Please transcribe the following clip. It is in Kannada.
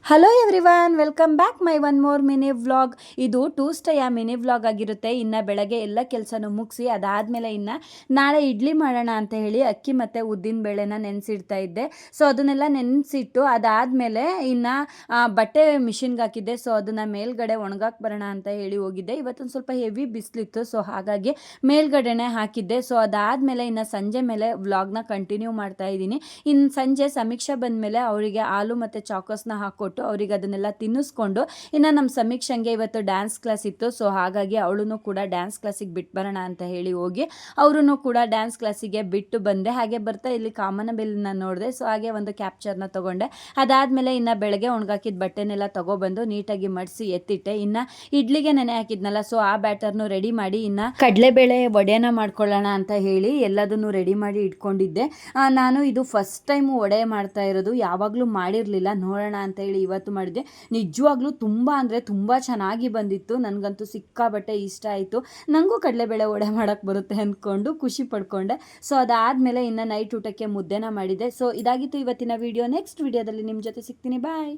Hello everyone, welcome back my one more mini vlog. ಇದು ಟ್ಯೂಸ್ಡೇಯ ಮಿನಿ ವ್ಲಾಗ್ ಆಗಿರುತ್ತೆ. ಇನ್ನು ಬೆಳಗ್ಗೆ ಎಲ್ಲ ಕೆಲಸನೂ ಮುಗಿಸಿ ಅದಾದಮೇಲೆ ಇನ್ನು ನಾಳೆ ಇಡ್ಲಿ ಮಾಡೋಣ ಅಂತ ಹೇಳಿ ಅಕ್ಕಿ ಮತ್ತು ಉದ್ದಿನ ಬೇಳೆನ ನೆನೆಸಿಡ್ತಾ ಇದ್ದೆ. ಸೊ ಅದನ್ನೆಲ್ಲ ನೆನೆಸಿಟ್ಟು ಅದಾದಮೇಲೆ ಇನ್ನು ಬಟ್ಟೆ ಮಿಷಿನ್ಗೆ ಹಾಕಿದ್ದೆ. ಸೊ ಅದನ್ನು ಮೇಲ್ಗಡೆ ಒಣಗಾಕ್ ಬರೋಣ ಅಂತ ಹೇಳಿ ಹೋಗಿದ್ದೆ. ಇವತ್ತೊಂದು ಸ್ವಲ್ಪ ಹೆವಿ ಬಿಸಿಲಿತ್ತು, ಸೊ ಹಾಗಾಗಿ ಮೇಲ್ಗಡೆನೆ ಹಾಕಿದ್ದೆ. ಸೊ ಅದಾದಮೇಲೆ ಇನ್ನು ಸಂಜೆ ಮೇಲೆ ವ್ಲಾಗ್ನ ಕಂಟಿನ್ಯೂ ಮಾಡ್ತಾ ಇದ್ದೀನಿ. ಇನ್ನು ಸಂಜೆ ಸಮೀಕ್ಷೆ ಬಂದಮೇಲೆ ಅವರಿಗೆ ಹಾಲು ಮತ್ತು ಚಾಕೋಸ್ನ ಹಾಕ್ಕೊಟ್ಟು ಅವರಿಗೆ ಅದನ್ನೆಲ್ಲ ತಿನ್ನಿಸ್ಕೊಂಡು ಇನ್ನು ನಮ್ಮ ಸಮೀಕ್ಷೆಗೆ ಇವತ್ತು ಡ್ಯಾನ್ಸ್ ಕ್ಲಾಸ್ ಇತ್ತು. ಸೊ ಹಾಗಾಗಿ ಅವಳು ಕೂಡ ಡ್ಯಾನ್ಸ್ ಕ್ಲಾಸಿಗೆ ಬಿಟ್ಟು ಬರೋಣ ಅಂತ ಹೇಳಿ ಹೋಗಿ ಅವರೂ ಕೂಡ ಡ್ಯಾನ್ಸ್ ಕ್ಲಾಸಿಗೆ ಬಿಟ್ಟು ಬಂದೆ. ಹಾಗೆ ಬರ್ತಾ ಇಲ್ಲಿ ಕಾಮನಬಿಲ್ಲನ್ನ ನೋಡಿದೆ. ಸೊ ಹಾಗೆ ಒಂದು ಕ್ಯಾಪ್ಚರ್ನ ತೊಗೊಂಡೆ. ಅದಾದಮೇಲೆ ಇನ್ನು ಬೆಳಗ್ಗೆ ಒಣಗಾಕಿದ ಬಟ್ಟೆನೆಲ್ಲ ತೊಗೊಬಂದು ನೀಟಾಗಿ ಮಡಿಸಿ ಎತ್ತಿಟ್ಟೆ. ಇನ್ನು ಇಡ್ಲಿಗೆ ನೆನೆ ಹಾಕಿದ್ನಲ್ಲ, ಸೊ ಆ ಬ್ಯಾಟರ್ನು ರೆಡಿ ಮಾಡಿ ಇನ್ನು ಕಡಲೆಬೇಳೆ ವಡೆನ ಮಾಡ್ಕೊಳ್ಳೋಣ ಅಂತ ಹೇಳಿ ಎಲ್ಲದನ್ನು ರೆಡಿ ಮಾಡಿ ಇಟ್ಕೊಂಡಿದ್ದೆ. ನಾನು ಇದು ಫಸ್ಟ್ ಟೈಮು ವಡೆ ಮಾಡ್ತಾ ಇರೋದು, ಯಾವಾಗಲೂ ಮಾಡಿರಲಿಲ್ಲ. ನೋಡೋಣ ಅಂತ ಹೇಳಿ ಇವತ್ತು ಮಾಡಿದ್ದೆ. ನಿಜವಾಗ್ಲೂ ತುಂಬ ಅಂದರೆ ತುಂಬ ಚೆನ್ನಾಗಿ ಬಂದಿತ್ತು. ನನಗಂತೂ ಸಿಕ್ಕಾಬಟ್ಟೆ ಇಷ್ಟ ಆಯಿತು. ನನಗೂ ಕಡಲೆಬೇಳೆ ವಡೆ ಮಾಡೋಕ್ಕೆ ಬರುತ್ತೆ ಅಂದ್ಕೊಂಡು ಖುಷಿ ಪಡ್ಕೊಂಡೆ. ಸೊ ಅದಾದಮೇಲೆ ಇನ್ನು ನೈಟ್ ಊಟಕ್ಕೆ ಮುದ್ದೆನ ಮಾಡಿದ್ದೆ. ಸೊ ಇದಾಗಿತ್ತು ಇವತ್ತಿನ ವಿಡಿಯೋ. ನೆಕ್ಸ್ಟ್ ವಿಡಿಯೋದಲ್ಲಿ ನಿಮ್ಮ ಜೊತೆ ಸಿಗ್ತೀನಿ. ಬಾಯ್.